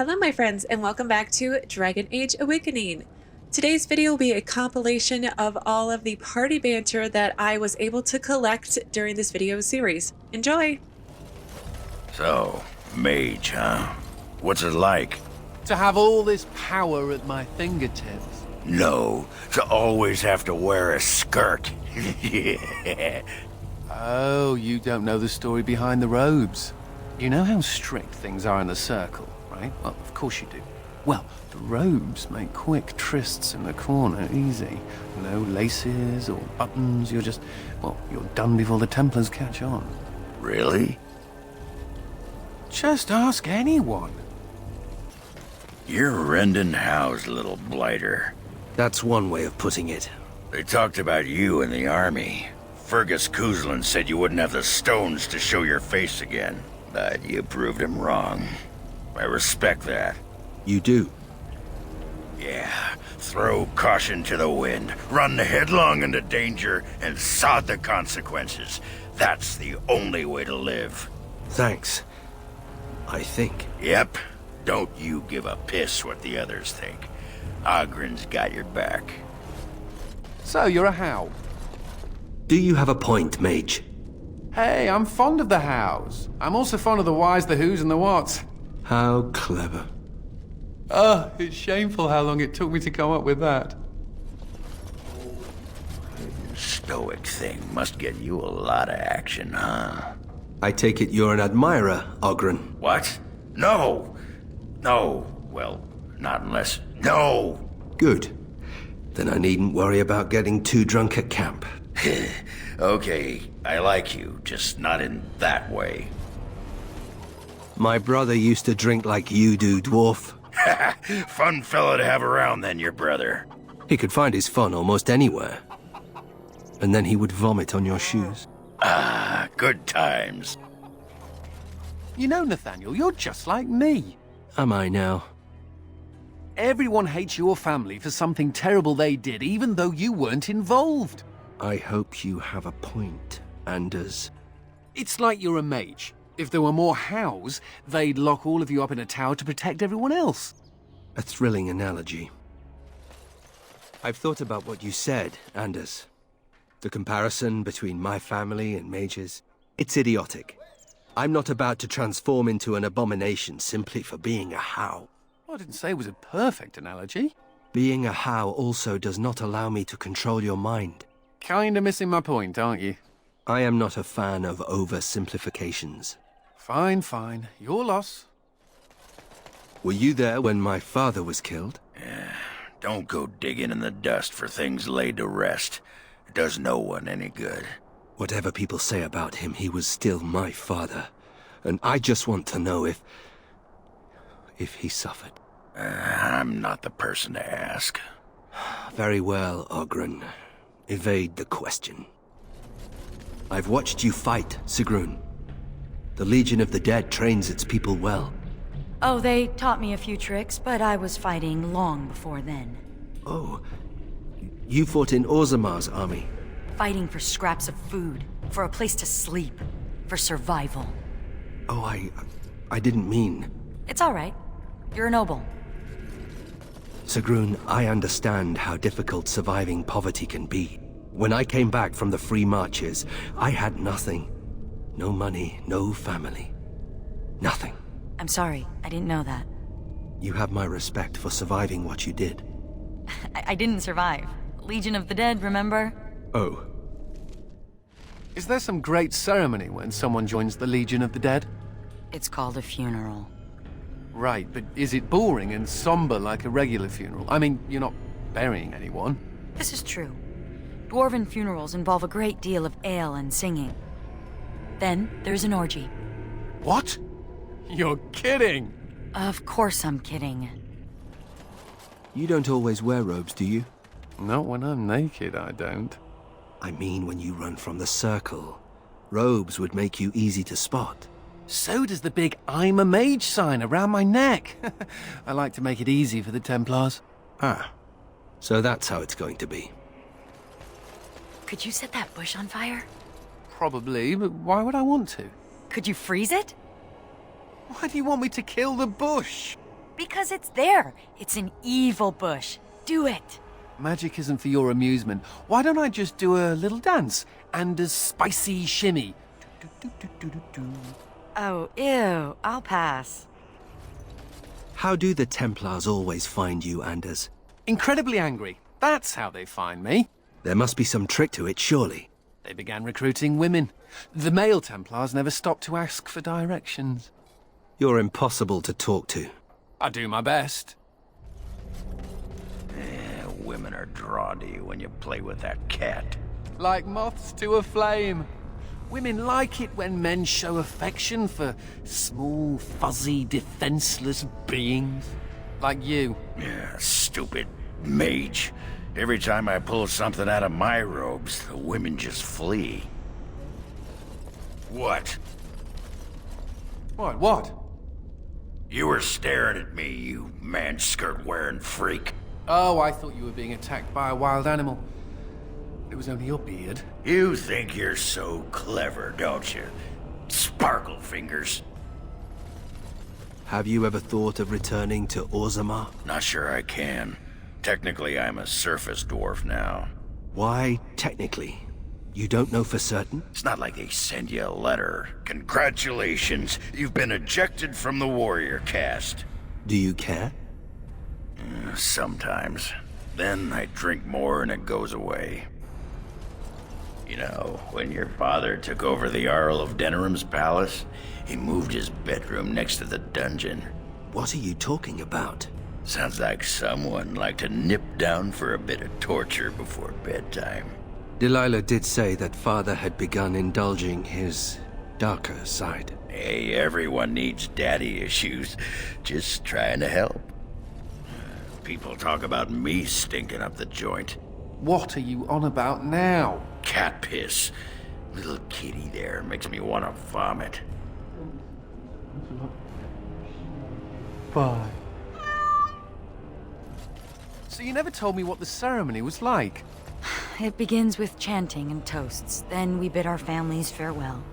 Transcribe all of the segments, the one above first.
Hello my friends and welcome back to Dragon Age Awakening. Today's video will be a compilation of all of the party banter that I was able to collect during this video series. Enjoy! So, mage, huh? What's it like? To have all this power at my fingertips. No, to always have to wear a skirt. Yeah. Oh, you don't know the story behind the robes. You know how strict things are in the Circle, right? Well, of course you do. Well, the robes make quick trysts in the corner easy. No laces or buttons, you're just, well, you're done before the Templars catch on. Really? Just ask anyone. You're rending house, little blighter. That's one way of putting it. They talked about you in the army. Edward Cousland said you wouldn't have the stones to show your face again, but you proved him wrong. I respect that. You do? Yeah, throw caution to the wind, run headlong into danger, and sod the consequences. That's the only way to live. Thanks. I think. Yep. Don't you give a piss what the others think. Ogren's got your back. So, you're a How. Do you have a point, Mage? Hey, I'm fond of the Hows. I'm also fond of the whys, the whos, and the whats. How clever. Oh, it's shameful how long it took me to come up with that. Stoic thing must get you a lot of action, huh? I take it you're an admirer, Ogren. What? No! No. Well, not unless... No! Good. Then I needn't worry about getting too drunk at camp. Okay, I like you, just not in that way. My brother used to drink like you do, dwarf. Fun fellow to have around then, your brother. He could find his fun almost anywhere. And then he would vomit on your shoes. Ah, good times. You know, Nathaniel, you're just like me. Am I now? Everyone hates your family for something terrible they did, even though you weren't involved. I hope you have a point, Anders. It's like you're a mage. If there were more Hows, they'd lock all of you up in a tower to protect everyone else. A thrilling analogy. I've thought about what you said, Anders. The comparison between my family and mages, it's idiotic. I'm not about to transform into an abomination simply for being a How. I didn't say it was a perfect analogy. Being a How also does not allow me to control your mind. Kinda missing my point, aren't you? I am not a fan of oversimplifications. Fine, fine. Your loss. Were you there when my father was killed? Don't go digging in the dust for things laid to rest. It does no one any good. Whatever people say about him, he was still my father. And I just want to know if he suffered. I'm not the person to ask. Very well, Ogren. Evade the question. I've watched you fight, Sigrun. The Legion of the Dead trains its people well. Oh, they taught me a few tricks, but I was fighting long before then. Oh, you fought in Orzamar's army? Fighting for scraps of food, for a place to sleep, for survival. Oh, I didn't mean... It's all right. You're a noble. Sigrun, I understand how difficult surviving poverty can be. When I came back from the Free Marches, I had nothing. No money, no family. Nothing. I'm sorry, I didn't know that. You have my respect for surviving what you did. I didn't survive. Legion of the Dead, remember? Oh. Is there some great ceremony when someone joins the Legion of the Dead? It's called a funeral. Right, but is it boring and somber like a regular funeral? I mean, you're not burying anyone. This is true. Dwarven funerals involve a great deal of ale and singing. Then there's an orgy. What? You're kidding! Of course I'm kidding. You don't always wear robes, do you? Not when I'm naked, I don't. I mean when you run from the Circle. Robes would make you easy to spot. So does the big I'm a mage sign around my neck. I like to make it easy for the Templars. Ah, so that's how it's going to be. Could you set that bush on fire? Probably, but why would I want to? Could you freeze it? Why do you want me to kill the bush? Because it's there. It's an evil bush. Do it. Magic isn't for your amusement. Why don't I just do a little dance and a spicy shimmy? Do-do-do-do-do-do. Oh, ew. I'll pass. How do the Templars always find you, Anders? Incredibly angry. That's how they find me. There must be some trick to it, surely. They began recruiting women. The male Templars never stopped to ask for directions. You're impossible to talk to. I do my best. Women are drawn to you when you play with that cat. Like moths to a flame. Women like it when men show affection for small, fuzzy, defenseless beings. Like you. Yeah, stupid mage. Every time I pull something out of my robes, the women just flee. What? What? You were staring at me, you man-skirt-wearing freak. Oh, I thought you were being attacked by a wild animal. It was only your beard. You think you're so clever, don't you? Sparkle fingers. Have you ever thought of returning to Orzammar? Not sure I can. Technically, I'm a surface dwarf now. Why, technically? You don't know for certain? It's not like they send you a letter. Congratulations, you've been ejected from the warrior caste. Do you care? Sometimes. Then I drink more and it goes away. You know, when your father took over the Jarl of Denerim's palace, he moved his bedroom next to the dungeon. What are you talking about? Sounds like someone liked to nip down for a bit of torture before bedtime. Delilah did say that father had begun indulging his darker side. Hey, everyone needs daddy issues. Just trying to help. People talk about me stinking up the joint. What are you on about now? Cat piss. Little kitty there makes me want to vomit. Bye. So you never told me what the ceremony was like. It begins with chanting and toasts. Then we bid our families farewell.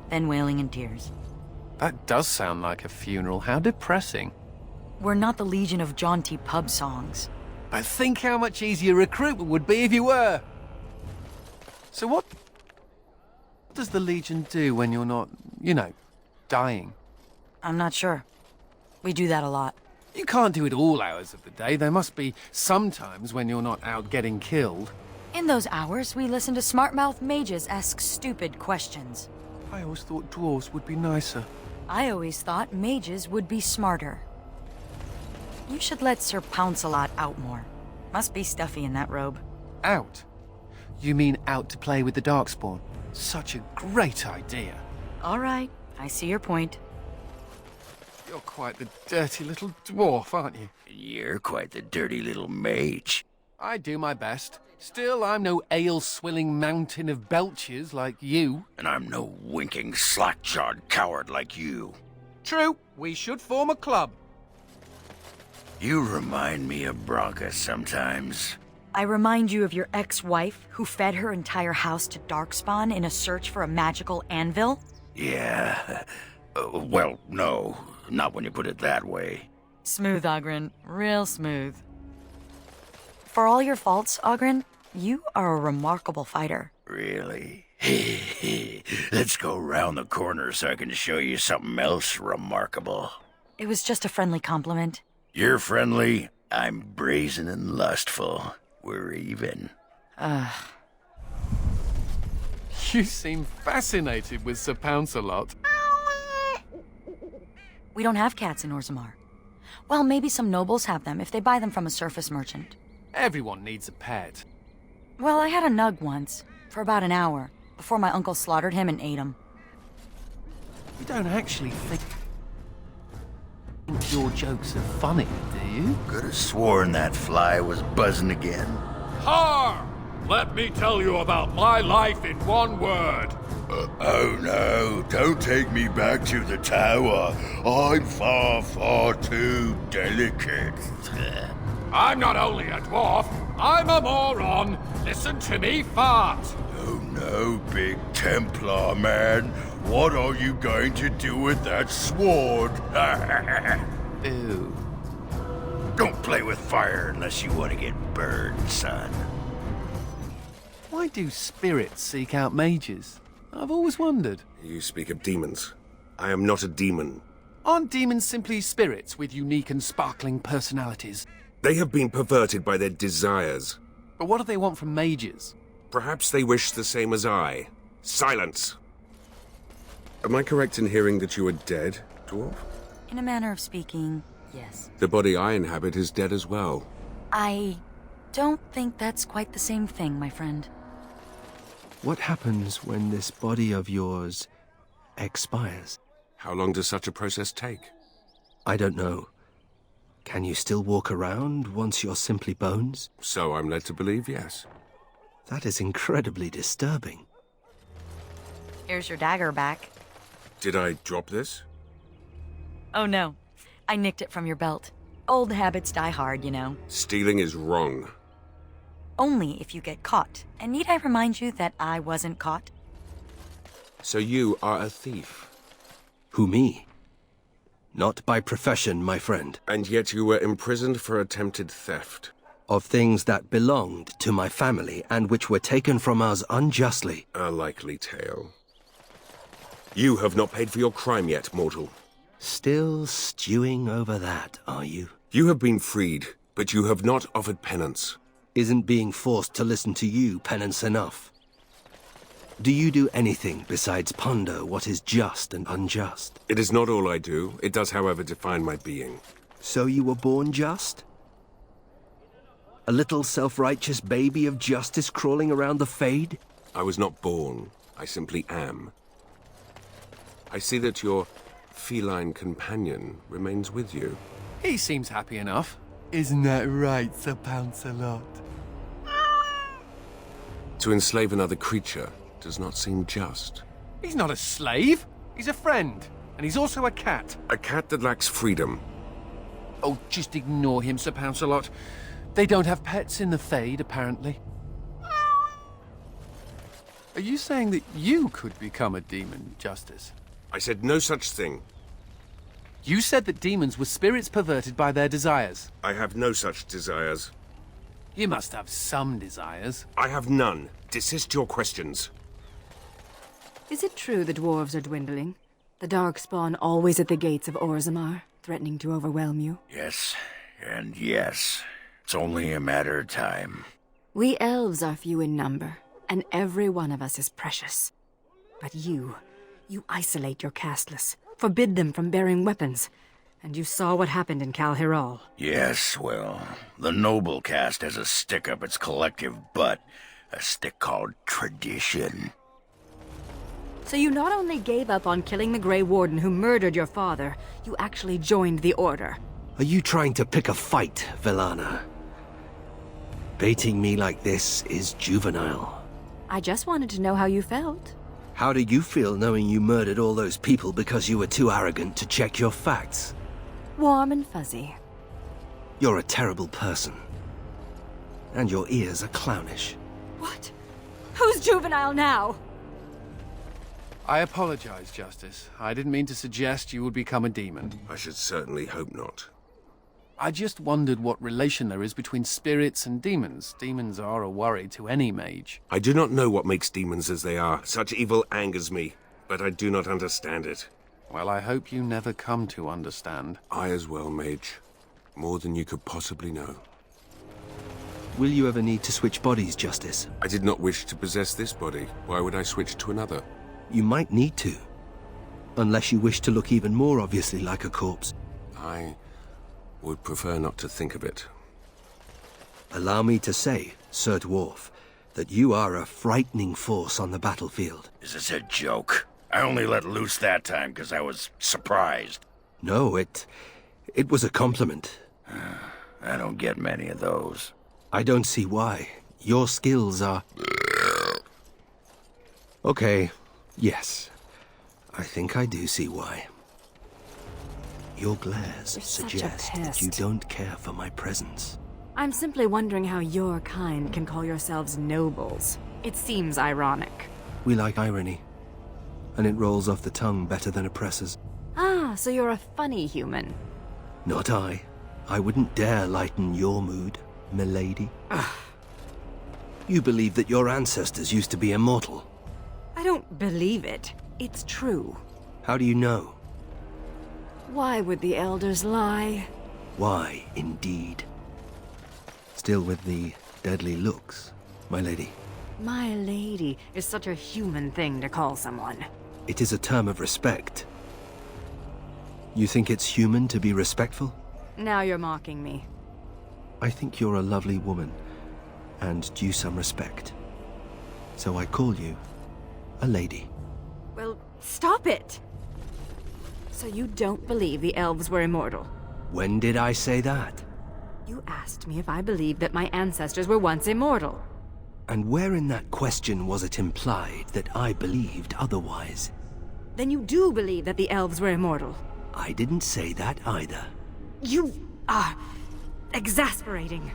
Then wailing and tears. That does sound like a funeral. How depressing. We're not the Legion of jaunty pub songs. But think how much easier recruitment would be if you were. So what does the Legion do when you're not, dying? I'm not sure. We do that a lot. You can't do it all hours of the day. There must be some times when you're not out getting killed. In those hours, we listen to smart-mouthed mages ask stupid questions. I always thought dwarves would be nicer. I always thought mages would be smarter. You should let Sir Pounce-a-lot out more. Must be stuffy in that robe. Out? You mean out to play with the Darkspawn? Such a great idea. All right, I see your point. You're quite the dirty little dwarf, aren't you? You're quite the dirty little mage. I do my best. Still, I'm no ale-swilling mountain of belches like you. And I'm no winking, slack-jawed coward like you. True, we should form a club. You remind me of Bronca sometimes. I remind you of your ex-wife who fed her entire house to Darkspawn in a search for a magical anvil? Yeah. Well, no. Not when you put it that way. Smooth, Oghren. Real smooth. For all your faults, Oghren, you are a remarkable fighter. Really? Let's go round the corner so I can show you something else remarkable. It was just a friendly compliment. You're friendly, I'm brazen and lustful. We're even. You seem fascinated with Sir Pounce-a-lot. We don't have cats in Orzammar. Well, maybe some nobles have them if they buy them from a surface merchant. Everyone needs a pet. Well, I had a nug once, for about an hour, before my uncle slaughtered him and ate him. You don't actually think your jokes are funny, do you? Could have sworn that fly was buzzing again. Har! Let me tell you about my life in one word. Oh no, don't take me back to the tower. I'm far, far too delicate. I'm not only a dwarf, I'm a moron. Listen to me fart. Oh no, big Templar man. What are you going to do with that sword? Ew. Don't play with fire unless you want to get burned, son. Why do spirits seek out mages? I've always wondered. You speak of demons. I am not a demon. Aren't demons simply spirits with unique and sparkling personalities? They have been perverted by their desires. But what do they want from mages? Perhaps they wish the same as I. Silence! Am I correct in hearing that you are dead, dwarf? In a manner of speaking, yes. The body I inhabit is dead as well. I don't think that's quite the same thing, my friend. What happens when this body of yours expires? How long does such a process take? I don't know. Can you still walk around once you're simply bones? So I'm led to believe, yes. That is incredibly disturbing. Here's your dagger back. Did I drop this? Oh no, I nicked it from your belt. Old habits die hard, you know. Stealing is wrong. Only if you get caught. And need I remind you that I wasn't caught? So you are a thief. Who, me? Not by profession, my friend. And yet you were imprisoned for attempted theft. Of things that belonged to my family and which were taken from us unjustly. A likely tale. You have not paid for your crime yet, mortal. Still stewing over that, are you? You have been freed, but you have not offered penance. Isn't being forced to listen to you penance enough? Do you do anything besides ponder what is just and unjust? It is not all I do. It does, however, define my being. So you were born just? A little self-righteous baby of justice crawling around the Fade? I was not born. I simply am. I see that your feline companion remains with you. He seems happy enough. Isn't that right, Sir Pounce-a-lot? To enslave another creature does not seem just. He's not a slave. He's a friend. And he's also a cat. A cat that lacks freedom. Oh, just ignore him, Sir Pounce-a-lot. They don't have pets in the Fade, apparently. Are you saying that you could become a demon, Justice? I said no such thing. You said that demons were spirits perverted by their desires. I have no such desires. You must have some desires. I have none. Desist your questions. Is it true the dwarves are dwindling? The Darkspawn always at the gates of Orzammar, threatening to overwhelm you? Yes, and yes. It's only a matter of time. We elves are few in number, and every one of us is precious. But you isolate your casteless, forbid them from bearing weapons. And you saw what happened in Cal Hiral. Yes, well, the noble caste has a stick up its collective butt. A stick called tradition. So you not only gave up on killing the Grey Warden who murdered your father, you actually joined the Order. Are you trying to pick a fight, Velana? Baiting me like this is juvenile. I just wanted to know how you felt. How do you feel knowing you murdered all those people because you were too arrogant to check your facts? Warm and fuzzy. You're a terrible person. And your ears are clownish. What? Who's juvenile now? I apologize, Justice. I didn't mean to suggest you would become a demon. I should certainly hope not. I just wondered what relation there is between spirits and demons. Demons are a worry to any mage. I do not know what makes demons as they are. Such evil angers me, but I do not understand it. Well, I hope you never come to understand. I as well, mage. More than you could possibly know. Will you ever need to switch bodies, Justice? I did not wish to possess this body. Why would I switch to another? You might need to. Unless you wish to look even more obviously like a corpse. I would prefer not to think of it. Allow me to say, Sir Dwarf, that you are a frightening force on the battlefield. Is this a joke? I only let loose that time because I was surprised. No, it was a compliment. I don't get many of those. I don't see why. Your skills are... Okay, yes. I think I do see why. Your glares You're such a suggest that you pest. don't care for my presence. I'm simply wondering how your kind can call yourselves nobles. It seems ironic. We like irony. And it rolls off the tongue better than oppressors. Ah, so you're a funny human. Not I. I wouldn't dare lighten your mood, milady. You believe that your ancestors used to be immortal. I don't believe it. It's true. How do you know? Why would the elders lie? Why, indeed. Still with the deadly looks, my lady. My lady is such a human thing to call someone. It is a term of respect. You think it's human to be respectful? Now you're mocking me. I think you're a lovely woman, and due some respect. So I call you a lady. Well, stop it! So you don't believe the elves were immortal? When did I say that? You asked me if I believed that my ancestors were once immortal. And where in that question was it implied that I believed otherwise? Then you do believe that the elves were immortal? I didn't say that either. You are exasperating.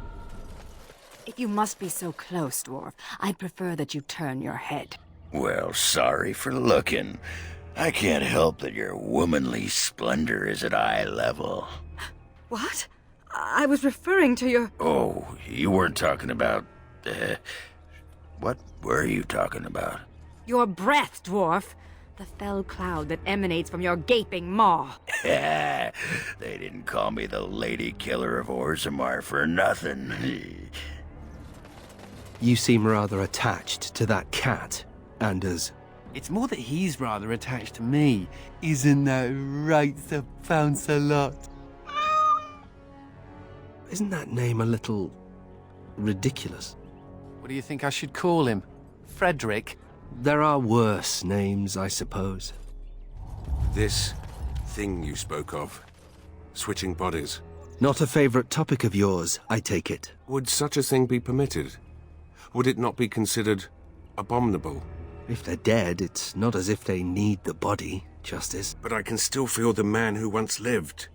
If you must be so close, dwarf, I'd prefer that you turn your head. Well, sorry for looking. I can't help that your womanly splendor is at eye level. What? I was referring to your... Oh, you weren't talking about... what were you talking about? Your breath, dwarf. The fell cloud that emanates from your gaping maw. They didn't call me the lady killer of Orzammar for nothing. You seem rather attached to that cat, Anders. It's more that he's rather attached to me. Isn't that right, Sir Pounce-a-lot? Isn't that name a little ridiculous? What do you think I should call him? Frederick? There are worse names, I suppose. This thing you spoke of, switching bodies, Not a favorite topic of yours, I take it. would such a thing be permitted? Would it not be considered abominable? If they're dead, it's not as if they need the body, Justice. But I can still feel the man who once lived.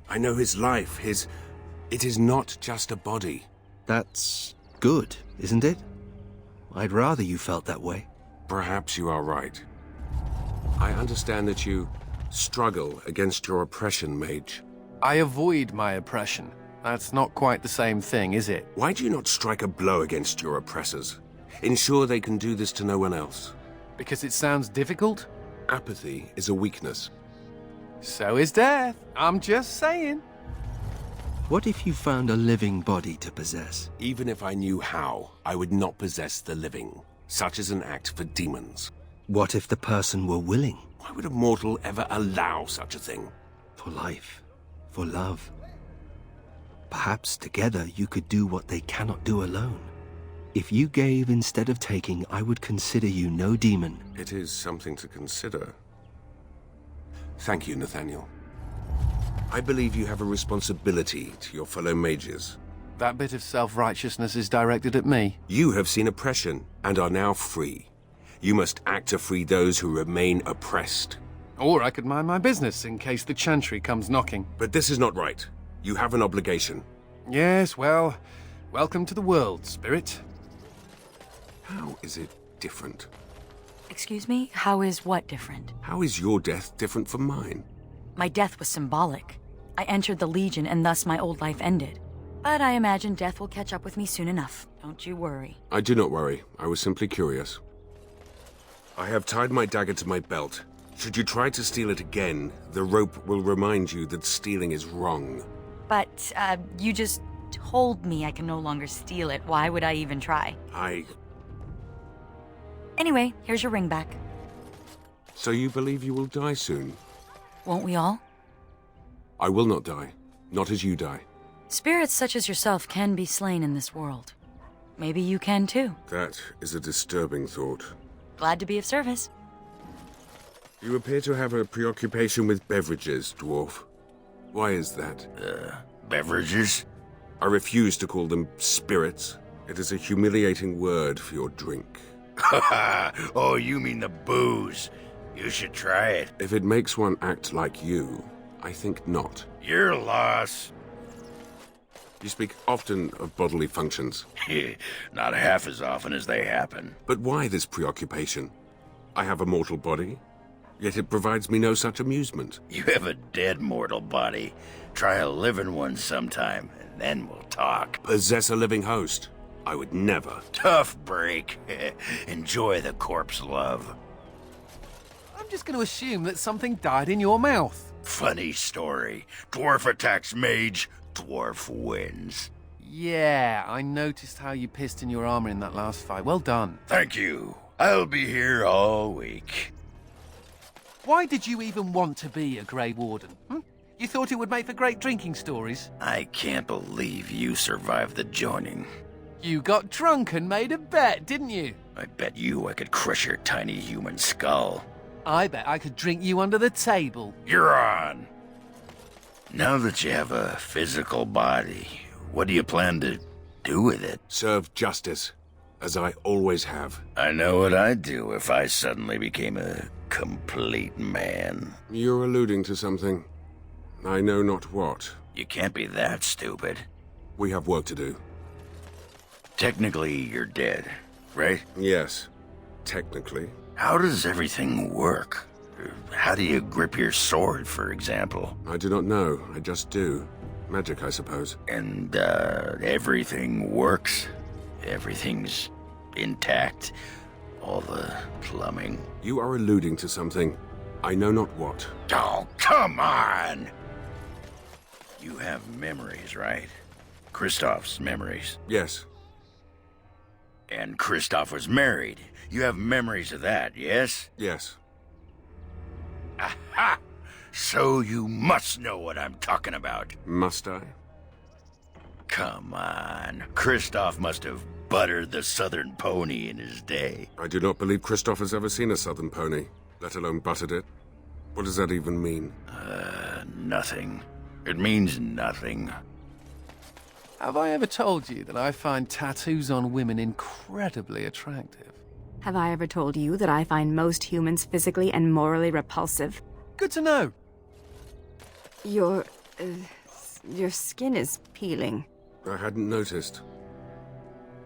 I know his life, It is not just a body. That's good, isn't it? I'd rather you felt that way. Perhaps you are right. I understand that you struggle against your oppression, mage. I avoid my oppression. That's not quite the same thing, is it? Why do you not strike a blow against your oppressors? Ensure they can do this to no one else. Because it sounds difficult? Apathy is a weakness. So is death. I'm just saying. What if you found a living body to possess? Even if I knew how, I would not possess the living. Such is an act for demons. What if the person were willing? Why would a mortal ever allow such a thing? For life. For love. Perhaps together you could do what they cannot do alone. If you gave instead of taking, I would consider you no demon. It is something to consider. Thank you, Nathaniel. I believe you have a responsibility to your fellow mages. That bit of self-righteousness is directed at me. You have seen oppression and are now free. You must act to free those who remain oppressed. Or I could mind my business in case the Chantry comes knocking. But this is not right. You have an obligation. Yes, well, welcome to the world, Spirit. How is it different? Excuse me? How is what different? How is your death different from mine? My death was symbolic. I entered the Legion and thus my old life ended. But I imagine death will catch up with me soon enough. Don't you worry. I do not worry. I was simply curious. I have tied my dagger to my belt. Should you try to steal it again, the rope will remind you that stealing is wrong. But, you just told me I can no longer steal it. Why would I even try? Anyway, here's your ring back. So you believe you will die soon? Won't we all? I will not die. Not as you die. Spirits such as yourself can be slain in this world. Maybe you can too. That is a disturbing thought. Glad to be of service. You appear to have a preoccupation with beverages, dwarf. Why is that? Beverages? I refuse to call them spirits. It is a humiliating word for your drink. Oh, you mean the booze. You should try it. If it makes one act like you, I think not. Your loss. You speak often of bodily functions. Not half as often as they happen. But why this preoccupation? I have a mortal body. yet it provides me no such amusement. You have a dead mortal body. Try a living one sometime, and then we'll talk. Possess a living host? I would never. Tough break. Enjoy the corpse love. I'm just going to assume that something died in your mouth. Funny story. Dwarf attacks mage, dwarf wins. Yeah, I noticed how you pissed in your armor in that last fight. Well done. Thank you. I'll be here all week. Why did you even want to be a Grey Warden? You thought it would make for great drinking stories? I can't believe you survived the joining. You got drunk and made a bet, didn't you? I bet you I could crush your tiny human skull. I bet I could drink you under the table. You're on. Now that you have a physical body, what do you plan to do with it? Serve justice, as I always have. I know what I'd do if I suddenly became a complete man. You're alluding to something. I know not what. You can't be that stupid. We have work to do. Technically, you're dead, right? Yes, technically. How does everything work? How do you grip your sword, for example? I do not know. I just do. Magic, I suppose. And, everything works? Everything's intact? All the plumbing? You are alluding to something. I know not what. Oh, come on! You have memories, right? Kristoff's memories. Yes. And Kristoff was married. You have memories of that, yes? Yes. Aha! So you must know what I'm talking about. Must I? Come on. Kristoff must have buttered the southern pony in his day. I do not believe Kristoff has ever seen a southern pony, let alone buttered it. What does that even mean? Nothing. It means nothing. Have I ever told you that I find tattoos on women incredibly attractive? Have I ever told you that I find most humans physically and morally repulsive? Good to know. Your skin is peeling. I hadn't noticed.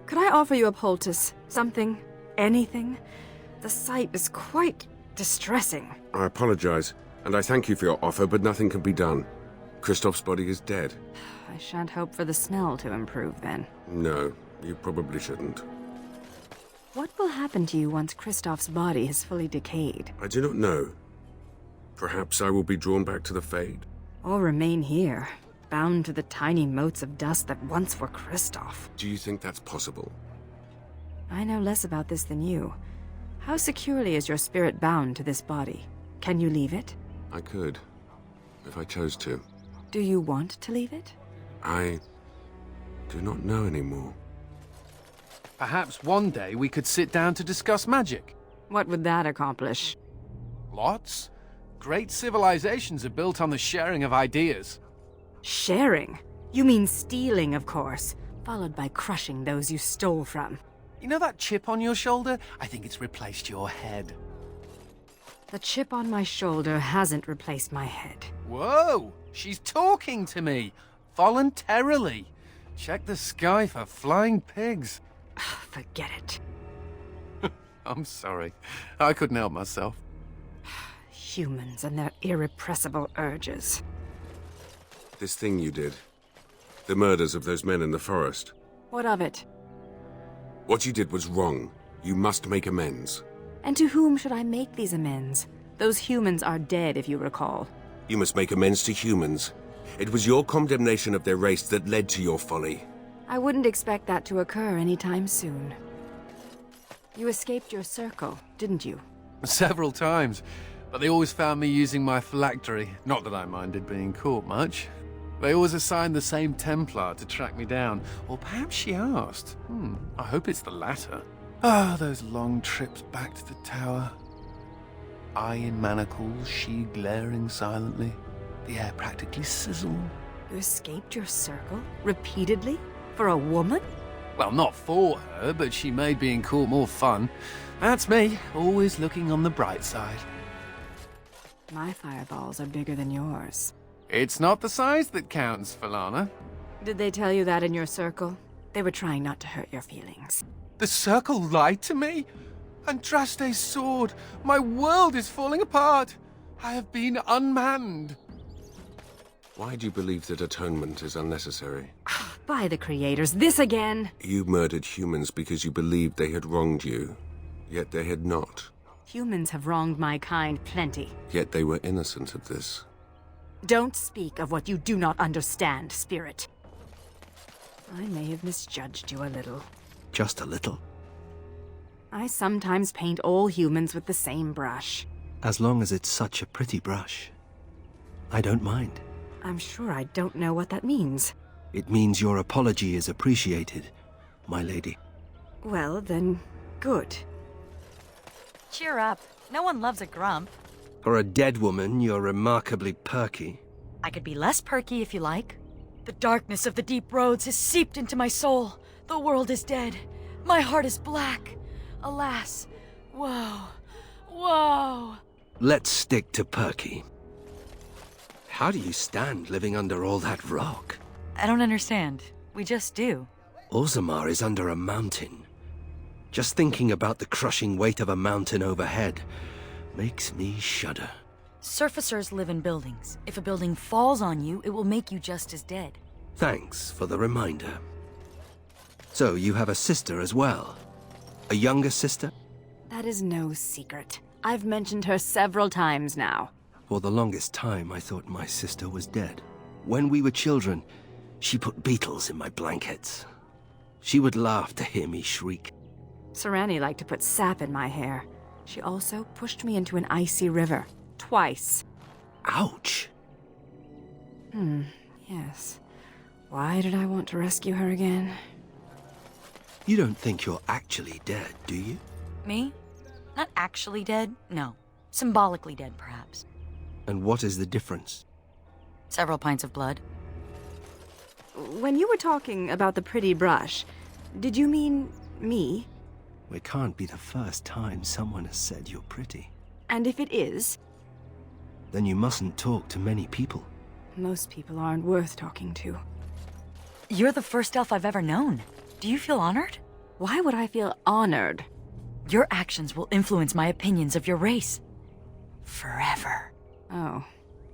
Could I offer you a poultice? Something? Anything? The sight is quite distressing. I apologize, and I thank you for your offer, but nothing can be done. Kristoff's body is dead. I shan't hope for the smell to improve then. No, you probably shouldn't. What will happen to you once Kristoff's body has fully decayed? I do not know. Perhaps I will be drawn back to the Fade. Or remain here, bound to the tiny motes of dust that once were Kristoff. Do you think that's possible? I know less about this than you. How securely is your spirit bound to this body? Can you leave it? I could, if I chose to. Do you want to leave it? I do not know anymore. Perhaps one day we could sit down to discuss magic. What would that accomplish? Lots. Great civilizations are built on the sharing of ideas. Sharing? You mean stealing, of course, followed by crushing those you stole from. You know that chip on your shoulder? I think it's replaced your head. The chip on my shoulder hasn't replaced my head. Whoa! She's talking to me! Voluntarily! Check the sky for flying pigs. Forget it. I'm sorry. I couldn't help myself. Humans and their irrepressible urges. This thing you did. The murders of those men in the forest. What of it? What you did was wrong. You must make amends. And to whom should I make these amends? Those humans are dead, if you recall. You must make amends to humans. It was your condemnation of their race that led to your folly. I wouldn't expect that to occur anytime soon. You escaped your circle, didn't you? Several times. But they always found me using my phylactery. Not that I minded being caught much. They always assigned the same Templar to track me down. Or perhaps she asked. I hope it's the latter. Ah, those long trips back to the tower. I in manacles, she glaring silently. The air practically sizzled. You escaped your circle? Repeatedly? For a woman? Well, not for her, but she made being caught more fun. That's me, always looking on the bright side. My fireballs are bigger than yours. It's not the size that counts, Falana. Did they tell you that in your circle? They were trying not to hurt your feelings. The circle lied to me? Andraste's sword! My world is falling apart! I have been unmanned! Why do you believe that atonement is unnecessary? By the creators, this again! You murdered humans because you believed they had wronged you, yet they had not. Humans have wronged my kind plenty. Yet they were innocent of this. Don't speak of what you do not understand, Spirit. I may have misjudged you a little. Just a little. I sometimes paint all humans with the same brush. As long as it's such a pretty brush. I don't mind. I'm sure I don't know what that means. It means your apology is appreciated, my lady. Well, then, good. Cheer up. No one loves a grump. For a dead woman, you're remarkably perky. I could be less perky if you like. The darkness of the deep roads has seeped into my soul. The world is dead. My heart is black. Alas. Woe. Woe. Let's stick to perky. How do you stand living under all that rock? I don't understand. We just do. Orzammar is under a mountain. Just thinking about the crushing weight of a mountain overhead makes me shudder. Surfacers live in buildings. If a building falls on you, it will make you just as dead. Thanks for the reminder. So you have a sister as well? A younger sister? That is no secret. I've mentioned her several times now. For the longest time, I thought my sister was dead. When we were children, she put beetles in my blankets. She would laugh to hear me shriek. Serani liked to put sap in my hair. She also pushed me into an icy river. Twice. Ouch! Yes. Why did I want to rescue her again? You don't think you're actually dead, do you? Me? Not actually dead, no. Symbolically dead, perhaps. And what is the difference? Several pints of blood. When you were talking about the pretty brush, did you mean me? It can't be the first time someone has said you're pretty. And if it is? Then you mustn't talk to many people. Most people aren't worth talking to. You're the first elf I've ever known. Do you feel honored? Why would I feel honored? Your actions will influence my opinions of your race. Forever. Oh,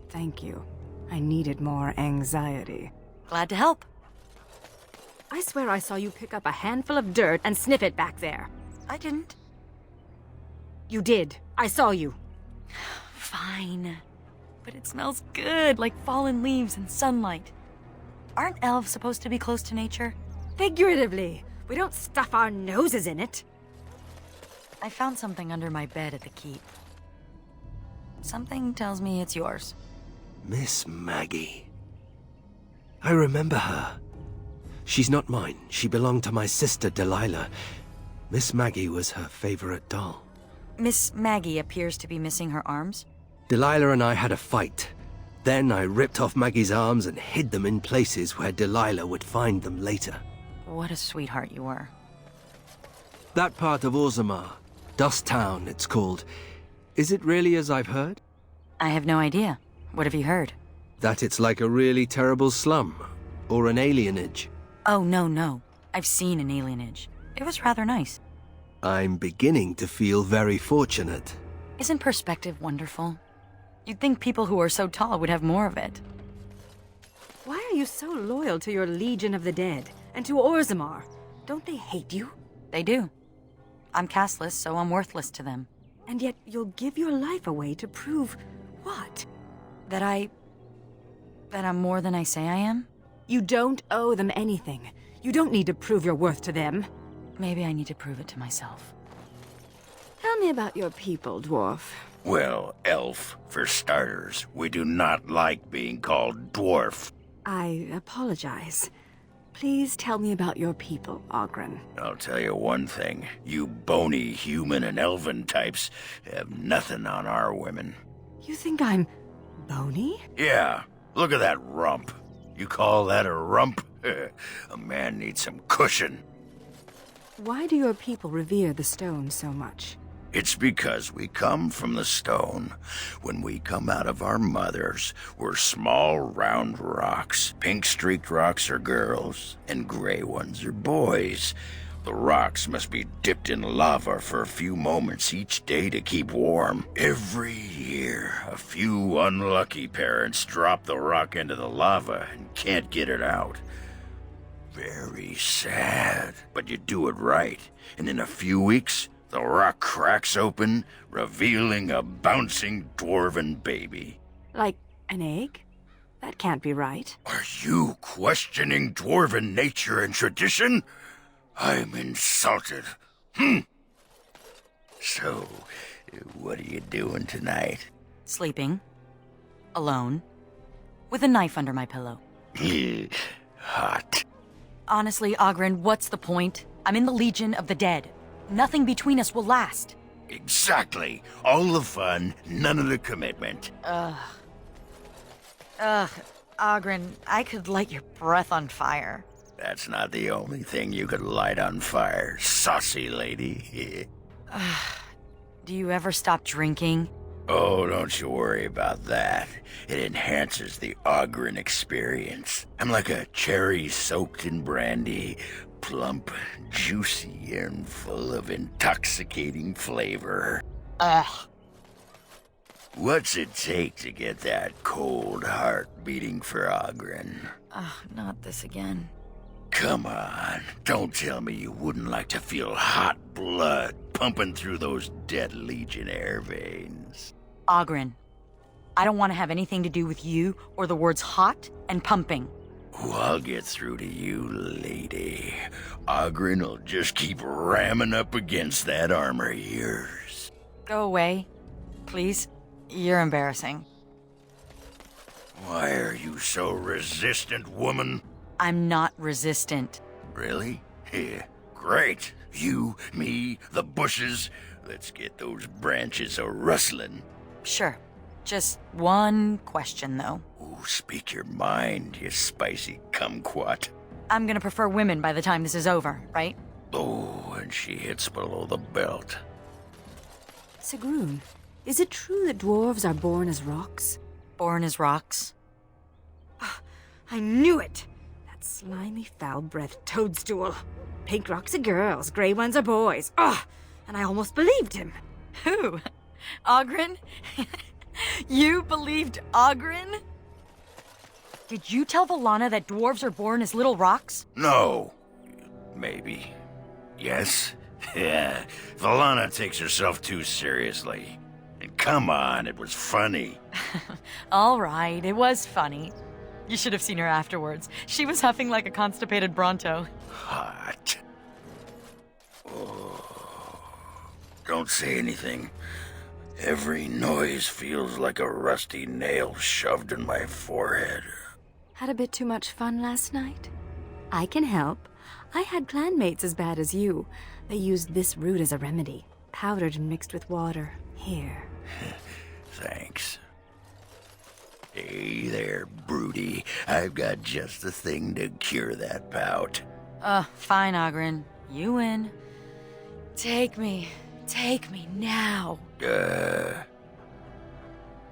thank you. I needed more anxiety. Glad to help. I swear I saw you pick up a handful of dirt and sniff it back there. I didn't. You did. I saw you. Fine. But it smells good, like fallen leaves and sunlight. Aren't elves supposed to be close to nature? Figuratively. We don't stuff our noses in it. I found something under my bed at the keep. Something tells me it's yours. Miss Maggie. I remember her. She's not mine. She belonged to my sister, Delilah. Miss Maggie was her favorite doll. Miss Maggie appears to be missing her arms. Delilah and I had a fight. Then I ripped off Maggie's arms and hid them in places where Delilah would find them later. What a sweetheart you were. That part of Orzammar, Dust Town it's called, is it really as I've heard? I have no idea. What have you heard? That it's like a really terrible slum, or an alienage. Oh, no. I've seen an alienage. It was rather nice. I'm beginning to feel very fortunate. Isn't perspective wonderful? You'd think people who are so tall would have more of it. Why are you so loyal to your Legion of the Dead and to Orzammar? Don't they hate you? They do. I'm casteless, so I'm worthless to them. And yet you'll give your life away to prove what? That I'm more than I say I am? You don't owe them anything. You don't need to prove your worth to them. Maybe I need to prove it to myself. Tell me about your people, dwarf. Well, elf, for starters. We do not like being called dwarf. I apologize. Please tell me about your people, Oghren. I'll tell you one thing. You bony human and elven types have nothing on our women. You think I'm bony? Yeah, look at that rump. You call that a rump? A man needs some cushion. Why do your people revere the stone so much? It's because we come from the stone. When we come out of our mothers, we're small, round rocks. Pink-streaked rocks are girls, and gray ones are boys. The rocks must be dipped in lava for a few moments each day to keep warm. Every year, a few unlucky parents drop the rock into the lava and can't get it out. Very sad, but you do it right, and in a few weeks, the rock cracks open, revealing a bouncing dwarven baby. Like an egg? That can't be right. Are you questioning dwarven nature and tradition? I'm insulted. So, what are you doing tonight? Sleeping. Alone. With a knife under my pillow. Hot. Honestly, Ogren, what's the point? I'm in the Legion of the Dead. Nothing between us will last. Exactly. All the fun, none of the commitment. Ogren, I could light your breath on fire. That's not the only thing you could light on fire, saucy lady. Do you ever stop drinking? Oh, don't you worry about that. It enhances the Ogren experience. I'm like a cherry soaked in brandy, plump, juicy, and full of intoxicating flavor. Ugh. What's it take to get that cold heart beating for Ogren? Not this again. Come on, don't tell me you wouldn't like to feel hot blood pumping through those dead Legionnaire veins. Ogren, I don't want to have anything to do with you or the words hot and pumping. Oh, I'll get through to you, lady. Ogren will just keep ramming up against that armor of yours. Go away. Please. You're embarrassing. Why are you so resistant, woman? I'm not resistant. Really? Yeah, great. You, me, the bushes. Let's get those branches a-rustling. Sure. Just one question, though. Ooh, speak your mind, you spicy kumquat. I'm gonna prefer women by the time this is over, right? Oh, and she hits below the belt. Sigrun, is it true that dwarves are born as rocks? Born as rocks. I knew it! That slimy, foul-breathed toadstool. Pink rocks are girls, gray ones are boys. Ugh! And I almost believed him. Who? Ogren? You believed Ogren? Did you tell Valana that dwarves are born as little rocks? No. Maybe. Yes? Yeah. Valana takes herself too seriously. And come on, it was funny. All right, it was funny. You should have seen her afterwards. She was huffing like a constipated Bronto. Hot. Oh. Don't say anything. Every noise feels like a rusty nail shoved in my forehead. Had a bit too much fun last night? I can help. I had clanmates as bad as you. They used this root as a remedy, powdered and mixed with water. Here. Thanks. Hey there, Broody. I've got just the thing to cure that pout. Fine, Ogren. You win. Take me. Take me now.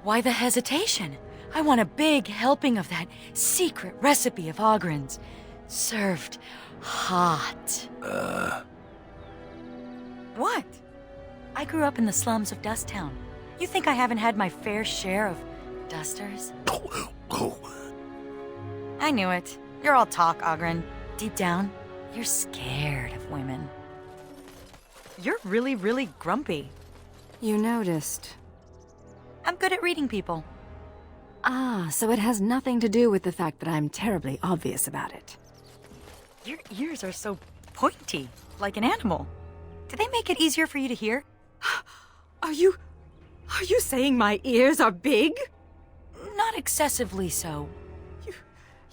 Why the hesitation? I want a big helping of that secret recipe of Ogren's. Served hot. What? I grew up in the slums of Dusttown. You think I haven't had my fair share of dusters? I knew it. You're all talk, Ogren. Deep down, you're scared of women. You're really, really grumpy. You noticed. I'm good at reading people. Ah, so it has nothing to do with the fact that I'm terribly obvious about it. Your ears are so pointy, like an animal. Do they make it easier for you to hear? Are you saying my ears are big? Not excessively so.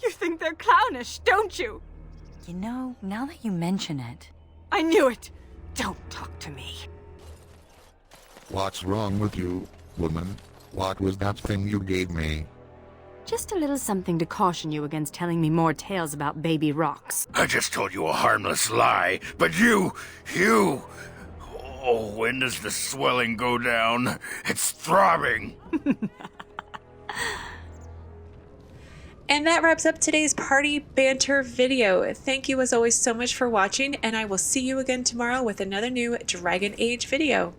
You think they're clownish, don't you? You know, now that you mention it... I knew it! Don't talk to me. What's wrong with you, woman? What was that thing you gave me? Just a little something to caution you against telling me more tales about baby rocks. I just told you a harmless lie, but you... Oh, when does the swelling go down? It's throbbing. And that wraps up today's party banter video. Thank you as always so much for watching, and I will see you again tomorrow with another new Dragon Age video.